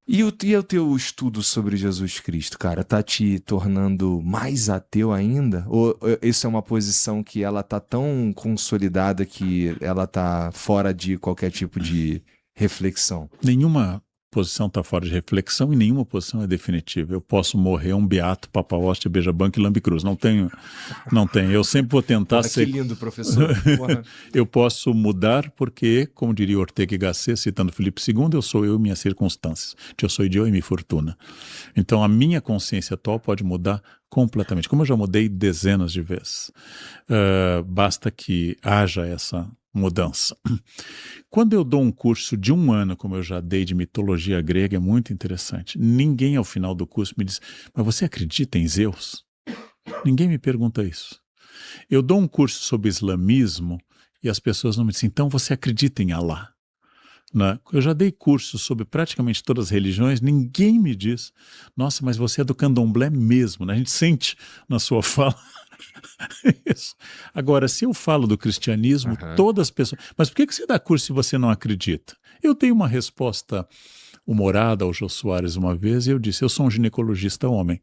E o teu estudo sobre Jesus Cristo, cara, tá te tornando mais ateu ainda? Ou isso é uma posição que ela tá tão consolidada que ela tá fora de qualquer tipo de reflexão? Nenhuma posição está fora de reflexão e nenhuma posição é definitiva. Eu posso morrer um beato, papa hóstia, beija banco e lambe cruz. Não tenho, não tenho. Eu sempre vou tentar Porra, que ser. lindo, professor. Porra. Eu posso mudar porque, como diria Ortega y Gasset, citando Filipe II, eu sou eu e minhas circunstâncias. Eu sou eu e minha fortuna. Então, a minha consciência atual pode mudar completamente. Como eu já mudei dezenas de vezes. Basta que haja essa mudança. Quando eu dou um curso de um ano, como eu já dei de mitologia grega, é muito interessante. Ninguém ao final do curso me diz, mas você acredita em Zeus? Ninguém me pergunta isso. Eu dou um curso sobre islamismo e as pessoas não me dizem, então você acredita em Alá? Né? Eu já dei cursos sobre praticamente todas as religiões, ninguém me diz, nossa, mas você é do candomblé mesmo, né? A gente sente na sua fala isso. Agora, se eu falo do cristianismo, Aham. todas as pessoas. Mas por que você dá curso se você não acredita? Eu dei uma resposta humorada ao Jô Soares uma vez e eu disse: eu sou um ginecologista homem,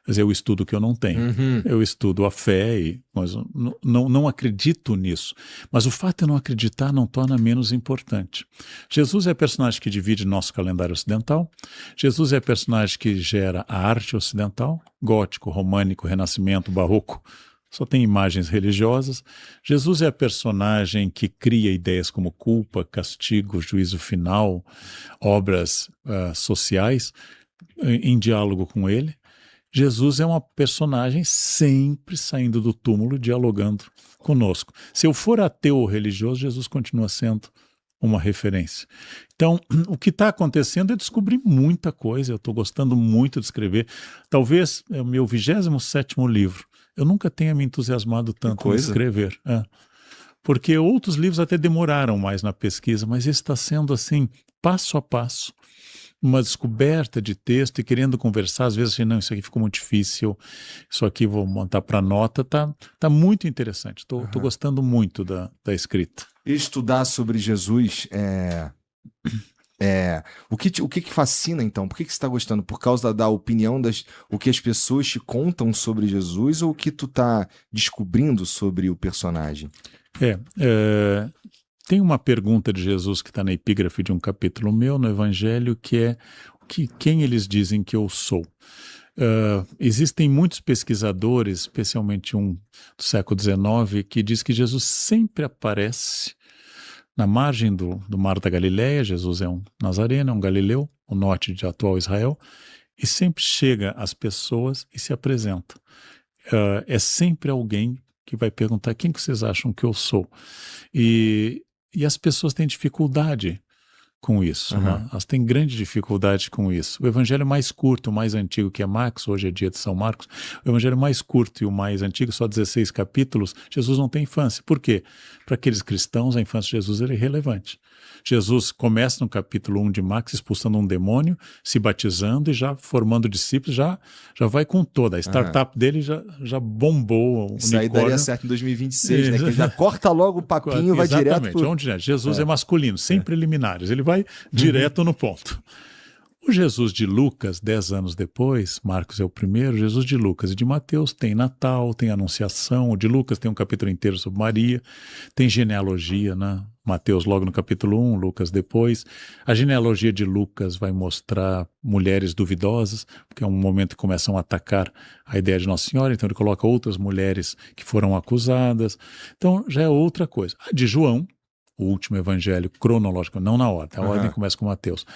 mas eu estudo o que eu não tenho. Uhum. Eu estudo a fé, mas eu não acredito nisso. Mas o fato de eu não acreditar não torna menos importante. Jesus é personagem que divide nosso calendário ocidental. Jesus é personagem que gera a arte ocidental, gótico, românico, renascimento, barroco. Só tem imagens religiosas. Jesus é a personagem que cria ideias como culpa, castigo, juízo final, obras sociais, em diálogo com ele. Jesus é uma personagem sempre saindo do túmulo, dialogando conosco. Se eu for ateu ou religioso, Jesus continua sendo uma referência. Então, o que está acontecendo é descobrir muita coisa. Eu estou gostando muito de escrever. Talvez é o meu 27º livro. Eu nunca tenha me entusiasmado Que tanto em coisa. escrever. Porque outros livros até demoraram mais na pesquisa, mas esse está sendo assim, passo a passo, uma descoberta de texto e querendo conversar, às vezes, assim, não, isso aqui ficou muito difícil, isso aqui vou montar para nota, tá muito interessante, estou Aham. gostando muito da escrita. Estudar sobre Jesus o que que fascina então? Por que você está gostando? Por causa da opinião o que as pessoas te contam sobre Jesus ou o que tu tá descobrindo sobre o personagem? Tem uma pergunta de Jesus que está na epígrafe de um capítulo meu no Evangelho, que é quem eles dizem que eu sou. Existem muitos pesquisadores, especialmente um do século XIX, que diz que Jesus sempre aparece na margem do Mar da Galileia. Jesus é um nazareno, é um galileu, o norte de atual Israel, e sempre chega às pessoas e se apresenta. É sempre alguém que vai perguntar quem que vocês acham que eu sou. E as pessoas têm dificuldade com isso, Aham. né? Elas têm grande dificuldade com isso. O evangelho mais curto, o mais antigo, que é Marcos, hoje é dia de São Marcos, o evangelho mais curto e o mais antigo, só 16 capítulos, Jesus não tem infância. Por quê? Para aqueles cristãos, a infância de Jesus era irrelevante. Jesus começa no capítulo 1 de Marcos expulsando um demônio, se batizando e já formando discípulos, já vai com toda. A Aham. startup dele já bombou, o Isso aí daria unicórnio. certo em 2026, né? Que ele já corta logo o papinho e vai direto Exatamente, pro. onde é? Jesus é É, masculino, sem é. preliminares, ele vai Uhum. direto no ponto. O Jesus de Lucas, 10 anos depois, Marcos é o primeiro, Jesus de Lucas e de Mateus tem Natal, tem Anunciação, o de Lucas tem um capítulo inteiro sobre Maria, tem genealogia, né? Mateus logo no capítulo 1, Lucas depois. A genealogia de Lucas vai mostrar mulheres duvidosas, porque é um momento que começam a atacar a ideia de Nossa Senhora, então ele coloca outras mulheres que foram acusadas. Então já é outra coisa. A de João, o último evangelho cronológico, não na ordem, a ordem Aham. começa com Mateus.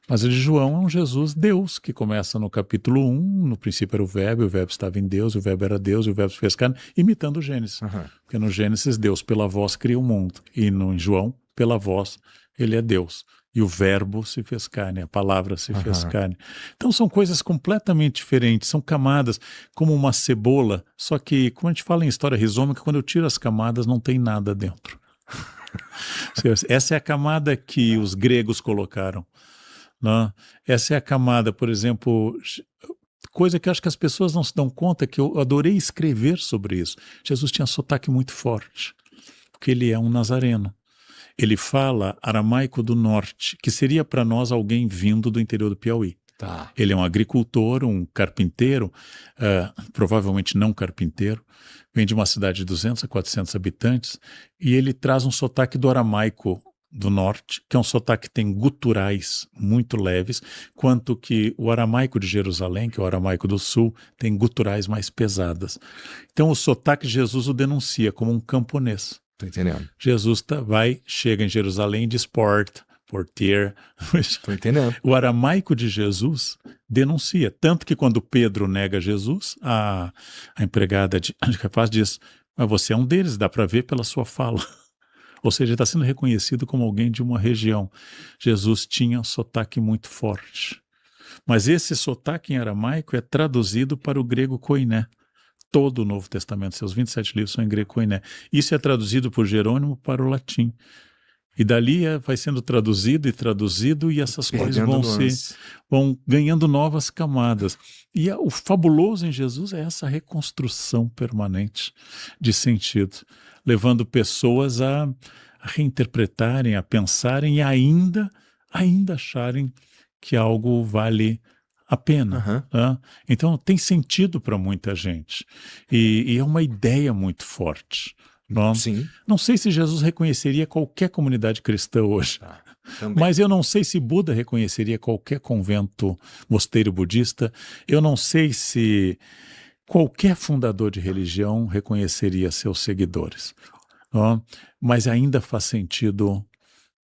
Mas a de João é um Jesus Deus, que começa no capítulo 1, no princípio era o Verbo estava em Deus, o Verbo era Deus, e o Verbo se fez carne, imitando o Gênesis. Aham. Porque no Gênesis, Deus pela voz cria o mundo, e no João, pela voz, ele é Deus. E o Verbo se fez carne, a palavra se fez Aham. carne. Então são coisas completamente diferentes, são camadas como uma cebola, só que, como a gente fala em história rizômica, quando eu tiro as camadas, não tem nada dentro. Essa é a camada que os gregos colocaram, né? Essa é a camada, por exemplo, coisa que eu acho que as pessoas não se dão conta, que eu adorei escrever sobre isso. Jesus tinha sotaque muito forte, porque ele é um nazareno. ele fala aramaico do norte, que seria para nós alguém vindo do interior do Piauí. Tá. Ele é um agricultor, um carpinteiro, provavelmente não carpinteiro, vem de uma cidade de 200 a 400 habitantes, e ele traz um sotaque do aramaico do norte, que é um sotaque que tem guturais muito leves, quanto que o aramaico de Jerusalém, que é o aramaico do sul, tem guturais mais pesadas. Então o sotaque de Jesus o denuncia como um camponês. Tô entendendo. Jesus chega em Jerusalém e diz portier. Tô entendendo. O aramaico de Jesus denuncia, tanto que quando Pedro nega Jesus, a empregada de Caifás diz, mas você é um deles, dá para ver pela sua fala. Ou seja, ele está sendo reconhecido como alguém de uma região. Jesus tinha um sotaque muito forte. Mas esse sotaque em aramaico é traduzido para o grego koiné. Todo o Novo Testamento, seus 27 livros são em grego koiné. Isso é traduzido por Jerônimo para o latim. E dali vai sendo traduzido e essas coisas vão ganhando novas camadas. E o fabuloso em Jesus é essa reconstrução permanente de sentido, levando pessoas a reinterpretarem, a pensarem e ainda acharem que algo vale a pena. Tá? Então tem sentido para muita gente. E é uma ideia muito forte. Sim. Não sei se Jesus reconheceria qualquer comunidade cristã hoje, mas eu não sei se Buda reconheceria qualquer convento, mosteiro budista, eu não sei se qualquer fundador de religião reconheceria seus seguidores, mas ainda faz sentido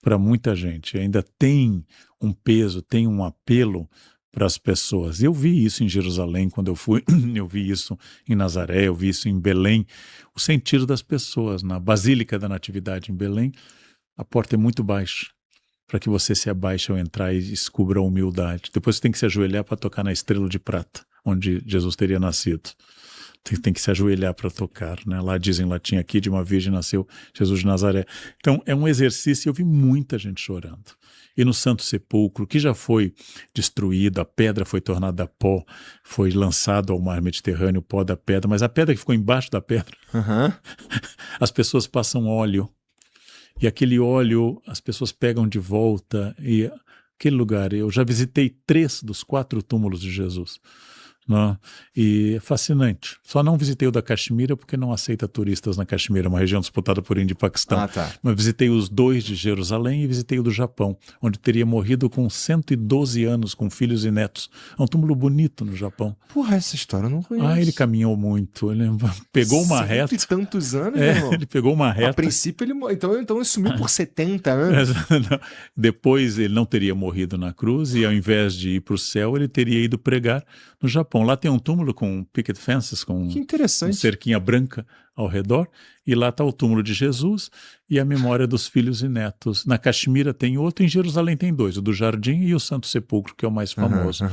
para muita gente, ainda tem um peso, tem um apelo para as pessoas. Eu vi isso em Jerusalém quando eu fui, eu vi isso em Nazaré, eu vi isso em Belém, o sentido das pessoas. Na Basílica da Natividade em Belém, a porta é muito baixa, para que você se abaixe ao entrar e descubra a humildade. Depois você tem que se ajoelhar para tocar na estrela de prata, onde Jesus teria nascido. Tem que se ajoelhar para tocar, né? Lá diz em latim, aqui de uma virgem nasceu Jesus de Nazaré. Então é um exercício, eu vi muita gente chorando. E no Santo Sepulcro, que já foi destruído, a pedra foi tornada pó, foi lançado ao mar Mediterrâneo o pó da pedra, mas a pedra que ficou embaixo da pedra, as pessoas passam óleo, e aquele óleo as pessoas pegam de volta, e aquele lugar, eu já visitei 3 dos 4 túmulos de Jesus. Não? E é fascinante. Só não visitei o da Caxemira porque não aceita turistas na Caxemira, uma região disputada por Índia e Paquistão. Mas visitei os 2 de Jerusalém e visitei o do Japão, onde teria morrido com 112 anos, com filhos e netos. É um túmulo bonito no Japão. Porra, essa história eu não conheço. Ele caminhou muito, ele pegou uma reta. 100 e tantos anos, irmão. Ele pegou uma reta. A princípio então ele sumiu por 70 anos. Depois ele não teria morrido na cruz e ao invés de ir para o céu, ele teria ido pregar no Japão. Lá tem um túmulo com picket fences, com cerquinha branca ao redor, e lá está o túmulo de Jesus e a memória dos filhos e netos. Na Caxemira tem outro, em Jerusalém tem 2, o do Jardim e o Santo Sepulcro, que é o mais famoso.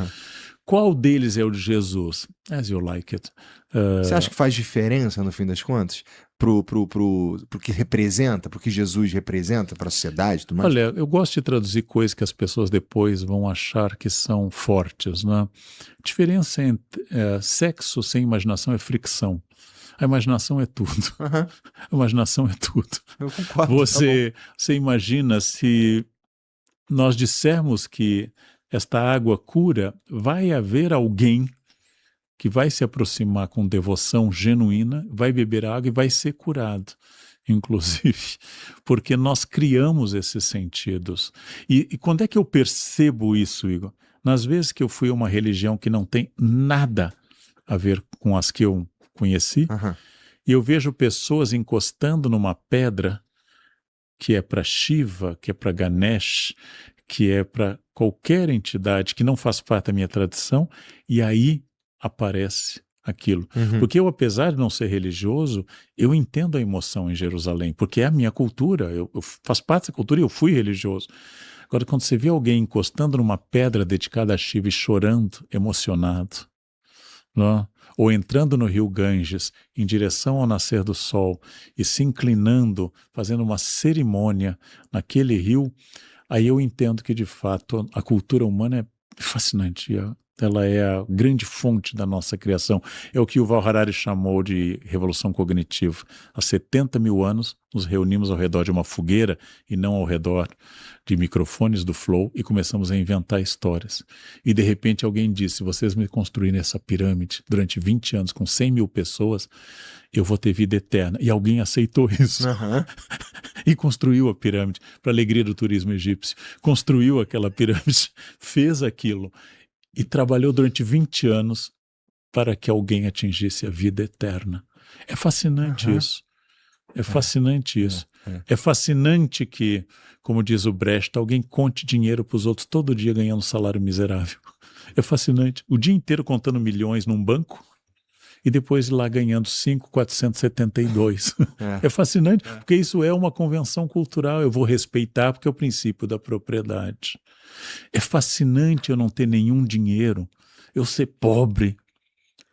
Qual deles é o de Jesus? As you like it. Você acha que faz diferença, no fim das contas? Pro que representa, pro que Jesus representa para a sociedade e tudo mais? Olha, eu gosto de traduzir coisas que as pessoas depois vão achar que são fortes, né? A diferença entre sexo sem imaginação é fricção. A imaginação é tudo. A imaginação é tudo. Eu concordo. Você imagina se nós dissermos que esta água cura, vai haver alguém que vai se aproximar com devoção genuína, vai beber água e vai ser curado, inclusive, porque nós criamos esses sentidos. E quando é que eu percebo isso, Igor? Nas vezes que eu fui a uma religião que não tem nada a ver com as que eu conheci, e eu vejo pessoas encostando numa pedra que é para Shiva, que é para Ganesh, que é para qualquer entidade que não faz parte da minha tradição, e aí aparece aquilo. Porque eu, apesar de não ser religioso, eu entendo a emoção em Jerusalém, porque é a minha cultura, eu faço parte dessa cultura e eu fui religioso. Agora, quando você vê alguém encostando numa pedra dedicada a Shiva e chorando, emocionado, não? Ou entrando no rio Ganges em direção ao nascer do sol e se inclinando, fazendo uma cerimônia naquele rio, aí eu entendo que, de fato, a cultura humana é fascinante. Ela é a grande fonte da nossa criação. É o que o Yuval Harari chamou de revolução cognitiva. Há 70 mil anos, nos reunimos ao redor de uma fogueira e não ao redor de microfones do Flow e começamos a inventar histórias. E de repente alguém disse, se vocês me construírem essa pirâmide durante 20 anos com 100 mil pessoas, eu vou ter vida eterna. E alguém aceitou isso. Uhum. E construiu a pirâmide, para a alegria do turismo egípcio. Construiu aquela pirâmide, fez aquilo. E trabalhou durante 20 anos para que alguém atingisse a vida eterna. É fascinante isso. É fascinante isso. É fascinante que, como diz o Brecht, alguém conte dinheiro para os outros todo dia ganhando um salário miserável. É fascinante. O dia inteiro contando milhões num banco e depois ir lá ganhando 5.472. É fascinante, porque isso é uma convenção cultural. Eu vou respeitar porque é o princípio da propriedade. É fascinante eu não ter nenhum dinheiro, eu ser pobre,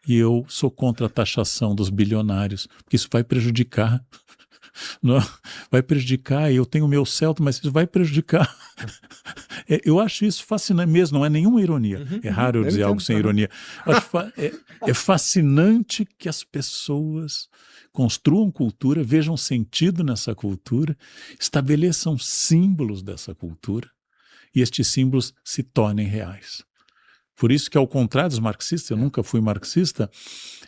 e eu sou contra a taxação dos bilionários, porque isso vai prejudicar. Não, vai prejudicar, eu tenho o meu Celta, mas isso vai prejudicar. Eu acho isso fascinante mesmo, não é nenhuma ironia. É raro eu dizer algo sem ironia. É fascinante que as pessoas construam cultura, vejam sentido nessa cultura, estabeleçam símbolos dessa cultura, e estes símbolos se tornem reais. Por isso que, ao contrário dos marxistas, eu nunca fui marxista,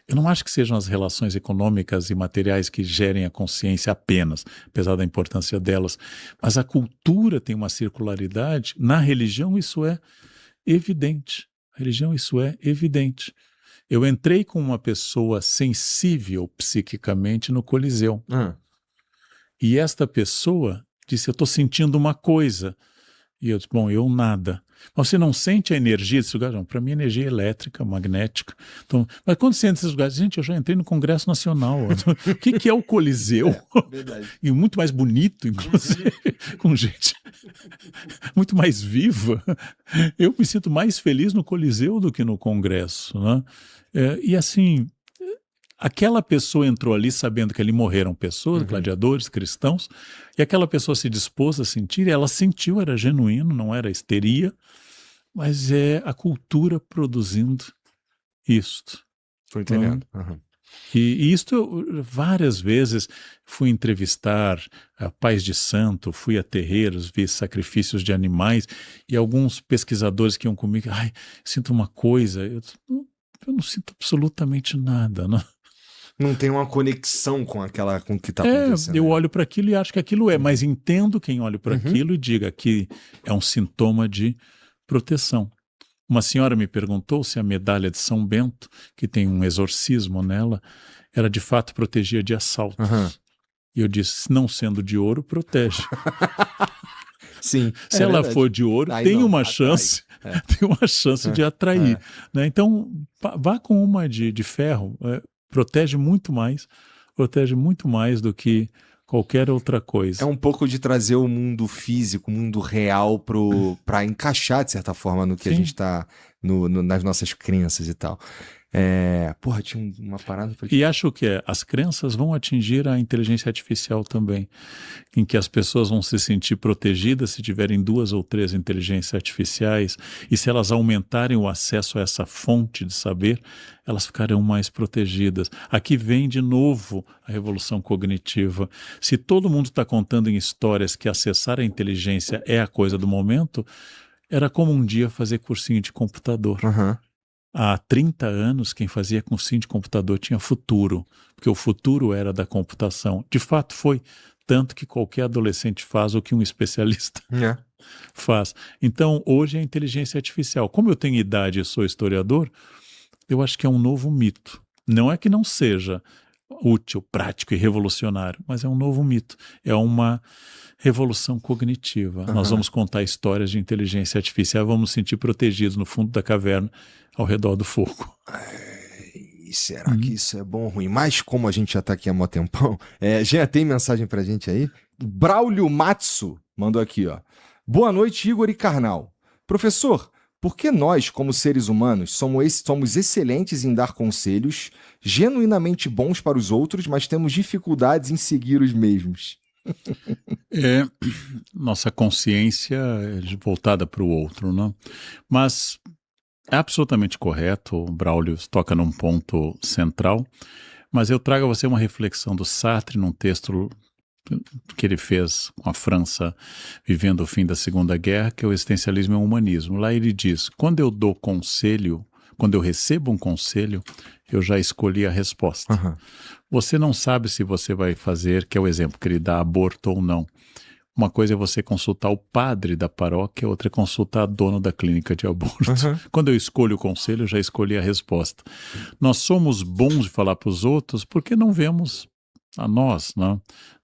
eu não acho que sejam as relações econômicas e materiais que gerem a consciência apenas, apesar da importância delas, mas a cultura tem uma circularidade. Na religião isso é evidente. A religião isso é evidente. Eu entrei com uma pessoa sensível psiquicamente no Coliseu. E esta pessoa disse, eu estou sentindo uma coisa. E eu disse, bom, eu nada. Mas você não sente a energia desse lugar? Não, para mim energia elétrica, magnética. Então, mas quando você sente esses lugares, gente, eu já entrei no Congresso Nacional. O que é o Coliseu? Verdade. E muito mais bonito, inclusive, com gente muito mais viva. Eu me sinto mais feliz no Coliseu do que no Congresso, né? E assim, aquela pessoa entrou ali sabendo que ali morreram pessoas, gladiadores, cristãos, e aquela pessoa se dispôs a sentir, e ela sentiu, era genuíno, não era histeria, mas é a cultura produzindo isto. Estou entendendo. E isto, eu, várias vezes, fui entrevistar pais de santo, fui a terreiros, vi sacrifícios de animais, e alguns pesquisadores que iam comigo, ai, sinto uma coisa, eu não sinto absolutamente nada, não. Não tem uma conexão com o que está acontecendo. Eu olho para aquilo e acho que aquilo é, mas entendo quem olha para aquilo e diga que é um sintoma de proteção. Uma senhora me perguntou se a medalha de São Bento, que tem um exorcismo nela, era de fato protegia de assaltos. E eu disse, não sendo de ouro, protege. Sim. Se ela for de ouro, tem uma chance, tem uma chance de atrair. Né? Então, vá com uma de ferro. Protege muito mais do que qualquer outra coisa. É um pouco de trazer o mundo físico, o mundo real para encaixar, de certa forma, no que a gente está, nas nossas crenças e tal. Porra, tinha uma parada... E acho que as crenças vão atingir a inteligência artificial também, em que as pessoas vão se sentir protegidas se tiverem 2 ou 3 inteligências artificiais, e se elas aumentarem o acesso a essa fonte de saber, elas ficarão mais protegidas. Aqui vem de novo a revolução cognitiva. Se todo mundo está contando em histórias que acessar a inteligência é a coisa do momento, era como um dia fazer cursinho de computador. Há 30 anos, quem fazia cursinho de computador tinha futuro, porque o futuro era da computação. De fato foi, tanto que qualquer adolescente faz o que um especialista faz. Então, hoje é a inteligência artificial. Como eu tenho idade e sou historiador, eu acho que é um novo mito. Não é que não seja útil, prático e revolucionário, mas é um novo mito. É uma revolução cognitiva. Nós vamos contar histórias de inteligência artificial, vamos nos sentir protegidos no fundo da caverna, ao redor do fogo. Será que isso é bom ou ruim? Mas como a gente já tá aqui há mó tempão, já tem mensagem pra gente aí? Braulio Matsu mandou aqui, ó. Boa noite, Igor e Karnal. Professor, por que nós, como seres humanos, somos excelentes em dar conselhos, genuinamente bons para os outros, mas temos dificuldades em seguir os mesmos? Nossa consciência é voltada para o outro, não? Mas É absolutamente correto, o Braulio toca num ponto central, mas eu trago a você uma reflexão do Sartre num texto que ele fez com a França vivendo o fim da Segunda Guerra, que é o Existencialismo e o Humanismo. Lá ele diz, quando eu dou conselho, quando eu recebo um conselho, eu já escolhi a resposta. Aham. Você não sabe se você vai fazer, que é o exemplo que ele dá, aborto ou não. Uma coisa é você consultar o padre da paróquia, outra é consultar a dona da clínica de aborto. Aham. Quando eu escolho o conselho, eu já escolhi a resposta. Nós somos bons de falar para os outros porque não vemos a nós, né?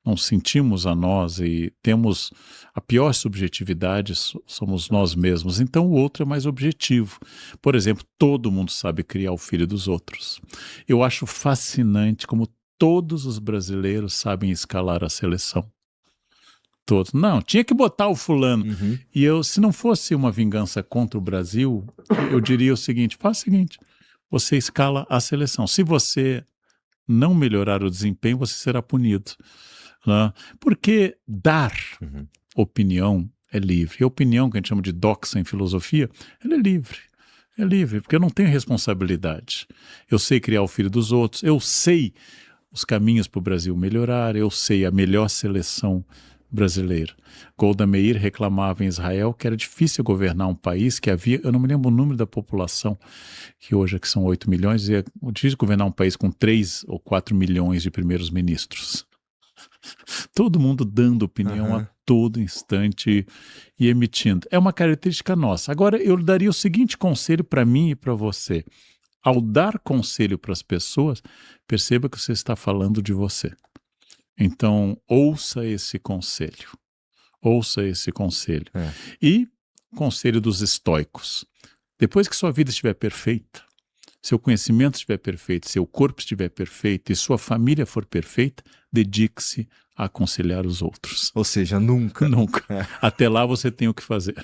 Não sentimos a nós e temos a pior subjetividade, somos nós mesmos. Então o outro é mais objetivo. Por exemplo, todo mundo sabe criar o filho dos outros. Eu acho fascinante como todos os brasileiros sabem escalar a seleção. Todos. Não, tinha que botar o fulano. Uhum. E eu, se não fosse uma vingança contra o Brasil, eu diria o seguinte, faz o seguinte, você escala a seleção. Se você não melhorar o desempenho, você será punido. Né? Porque dar Uhum. opinião é livre. E a opinião, que a gente chama de doxa em filosofia, ela é livre. É livre, porque eu não tenho responsabilidade. Eu sei criar o filho dos outros, eu sei os caminhos para o Brasil melhorar, eu sei a melhor seleção brasileira. Golda Meir reclamava em Israel que era difícil governar um país que havia, eu não me lembro o número da população, que hoje aqui são 8 milhões, e é difícil governar um país com 3 ou 4 milhões de primeiros ministros. Todo mundo dando opinião a todo instante e emitindo. É uma característica nossa. Agora, eu daria o seguinte conselho para mim e para você. Ao dar conselho para as pessoas, perceba que você está falando de você. Então, ouça esse conselho. Ouça esse conselho. É. E conselho dos estoicos. Depois que sua vida estiver perfeita, seu conhecimento estiver perfeito, seu corpo estiver perfeito e sua família for perfeita, dedique-se a aconselhar os outros. Ou seja, nunca. Nunca. Até lá você tem o que fazer.